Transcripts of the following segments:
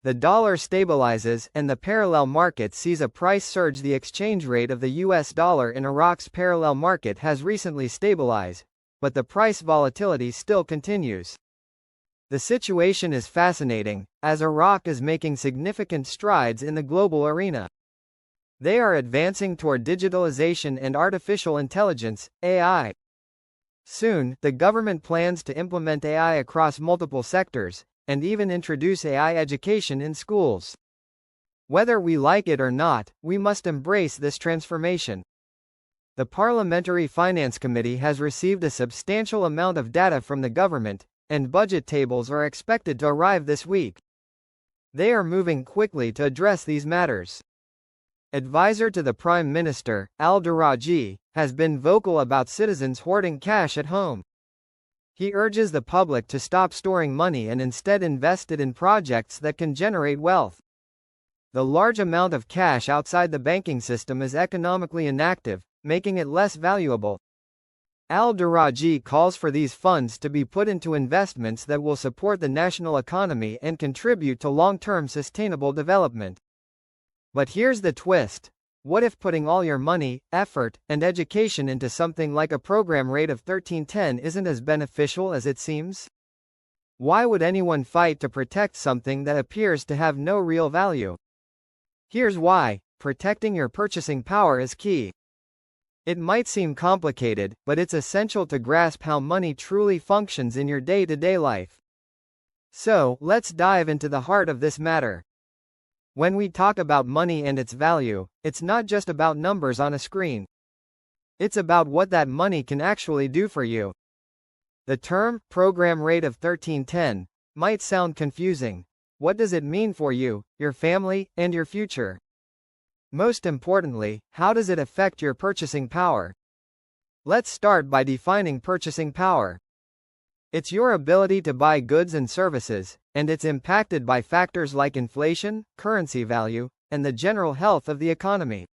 The dollar stabilizes, and the parallel market sees a price surge. The exchange rate of the US dollar in Iraq's parallel market has recently stabilized, but the price volatility still continues. The situation is fascinating, as Iraq is making significant strides in the global arena. They are advancing toward digitalization and artificial intelligence, AI. Soon, the government plans to implement AI across multiple sectors, and even introduce AI education in schools. Whether we like it or not, we must embrace this transformation. The Parliamentary Finance Committee has received a substantial amount of data from the government, and budget tables are expected to arrive this week. They are moving quickly to address these matters. Advisor to the Prime Minister, Al-Daraji, has been vocal about citizens hoarding cash at home. He urges the public to stop storing money and instead invest it in projects that can generate wealth. The large amount of cash outside the banking system is economically inactive, making it less valuable. Al-Daraji calls for these funds to be put into investments that will support the national economy and contribute to long-term sustainable development. But here's the twist. What if putting all your money, effort, and education into something like a program rate of 1310 isn't as beneficial as it seems? Why would anyone fight to protect something that appears to have no real value? Here's why: protecting your purchasing power is key. It might seem complicated, but it's essential to grasp how money truly functions in your day-to-day life. So, let's dive into the heart of this matter. When we talk about money and its value, it's not just about numbers on a screen. It's about what that money can actually do for you. The term, program rate of 1310, might sound confusing. What does it mean for you, your family, and your future? Most importantly, how does it affect your purchasing power? Let's start by defining purchasing power. It's your ability to buy goods and services, and it's impacted by factors like inflation, currency value, and the general health of the economy.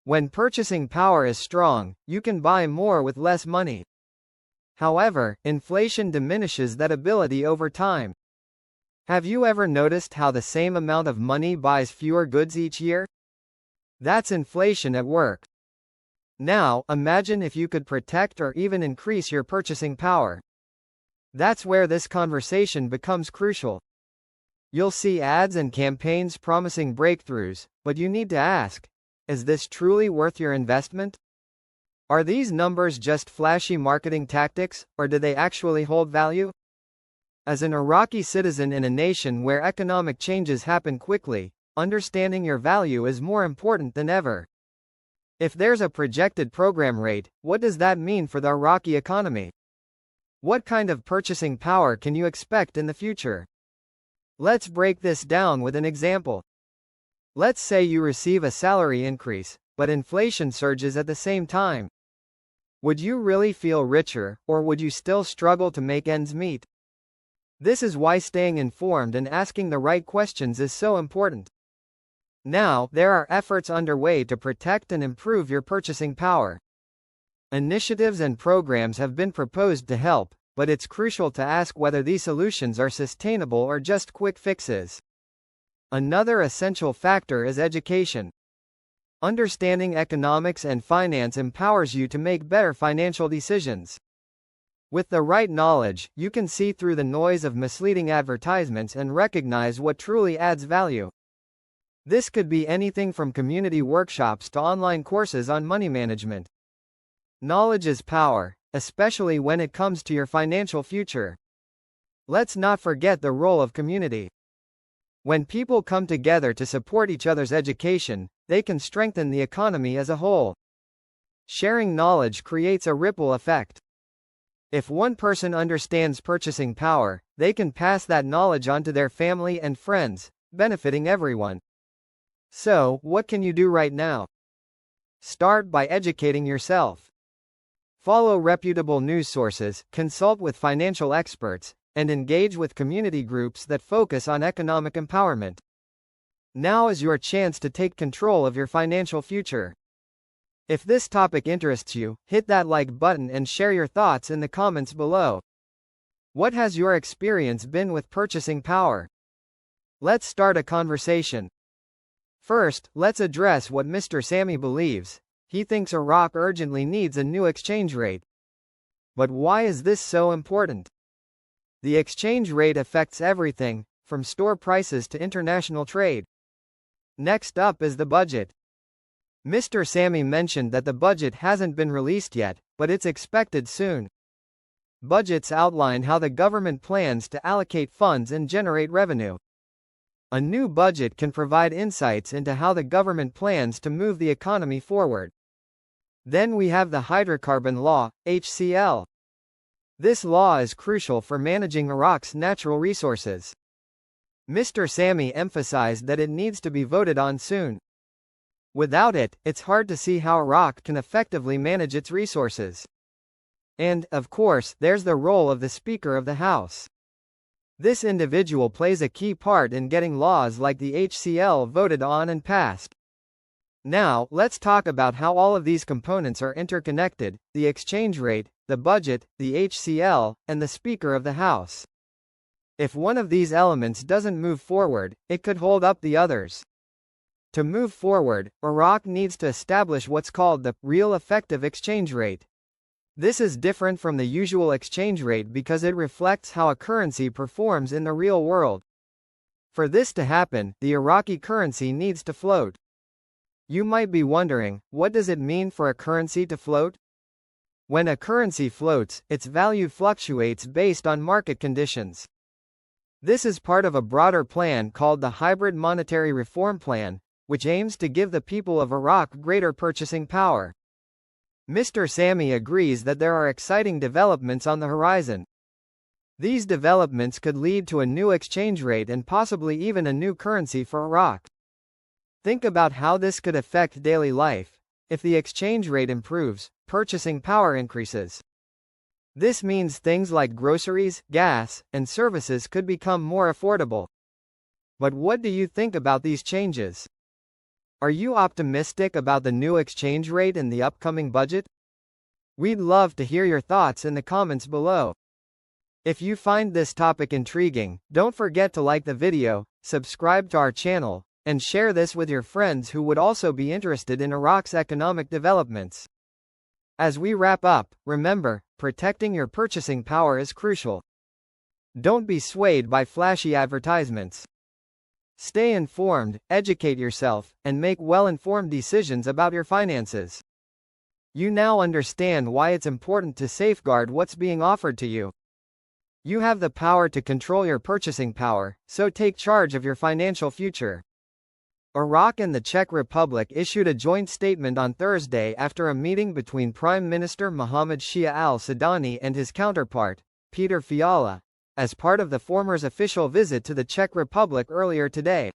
When purchasing power is strong, you can buy more with less money. However, inflation diminishes that ability over time. Have you ever noticed how the same amount of money buys fewer goods each year? That's inflation at work. Now, imagine if you could protect or even increase your purchasing power. That's where this conversation becomes crucial. You'll see ads and campaigns promising breakthroughs, but you need to ask, is this truly worth your investment? Are these numbers just flashy marketing tactics, or do they actually hold value? As an Iraqi citizen in a nation where economic changes happen quickly, understanding your value is more important than ever. If there's a projected program rate, what does that mean for the Iraqi economy? What kind of purchasing power can you expect in the future? Let's break this down with an example. Let's say you receive a salary increase, but inflation surges at the same time. Would you really feel richer, or would you still struggle to make ends meet? This is why staying informed and asking the right questions is so important. Now, there are efforts underway to protect and improve your purchasing power. Initiatives and programs have been proposed to help, but it's crucial to ask whether these solutions are sustainable or just quick fixes. Another essential factor is education. Understanding economics and finance empowers you to make better financial decisions. With the right knowledge, you can see through the noise of misleading advertisements and recognize what truly adds value. This could be anything from community workshops to online courses on money management. Knowledge is power, especially when it comes to your financial future. Let's not forget the role of community. When people come together to support each other's education, they can strengthen the economy as a whole. Sharing knowledge creates a ripple effect. If one person understands purchasing power, they can pass that knowledge on to their family and friends, benefiting everyone. So, what can you do right now? Start by educating yourself. Follow reputable news sources, consult with financial experts, and engage with community groups that focus on economic empowerment. Now is your chance to take control of your financial future. If this topic interests you, hit that like button and share your thoughts in the comments below. What has your experience been with purchasing power? Let's start a conversation. First, let's address what Mr. Sammy believes. He thinks Iraq urgently needs a new exchange rate. But why is this so important? The exchange rate affects everything, from store prices to international trade. Next up is the budget. Mr. Sammy mentioned that the budget hasn't been released yet, but it's expected soon. Budgets outline how the government plans to allocate funds and generate revenue. A new budget can provide insights into how the government plans to move the economy forward. Then we have the Hydrocarbon Law, HCL. This law is crucial for managing Iraq's natural resources. Mr. Sammy emphasized that it needs to be voted on soon. Without it, it's hard to see how Iraq can effectively manage its resources. And, of course, there's the role of the Speaker of the House. This individual plays a key part in getting laws like the HCL voted on and passed. Now, let's talk about how all of these components are interconnected: the exchange rate, the budget, the HCL, and the Speaker of the House. If one of these elements doesn't move forward, it could hold up the others. To move forward, Iraq needs to establish what's called the real effective exchange rate. This is different from the usual exchange rate because it reflects how a currency performs in the real world. For this to happen, the Iraqi currency needs to float. You might be wondering, what does it mean for a currency to float? When a currency floats, its value fluctuates based on market conditions. This is part of a broader plan called the Hybrid Monetary Reform Plan, which aims to give the people of Iraq greater purchasing power. Mr. Sammy agrees that there are exciting developments on the horizon. These developments could lead to a new exchange rate and possibly even a new currency for Iraq. Think about how this could affect daily life. If the exchange rate improves, purchasing power increases. This means things like groceries, gas, and services could become more affordable. But what do you think about these changes? Are you optimistic about the new exchange rate and the upcoming budget? We'd love to hear your thoughts in the comments below. If you find this topic intriguing, don't forget to like the video, subscribe to our channel, and share this with your friends who would also be interested in Iraq's economic developments. As we wrap up, remember, protecting your purchasing power is crucial. Don't be swayed by flashy advertisements. Stay informed, educate yourself, and make well-informed decisions about your finances. You now understand why it's important to safeguard what's being offered to you. You have the power to control your purchasing power, so take charge of your financial future. Iraq and the Czech Republic issued a joint statement on Thursday after a meeting between Prime Minister Mohammed Shia al-Sudani and his counterpart, Peter Fiala, as part of the former's official visit to the Czech Republic earlier today.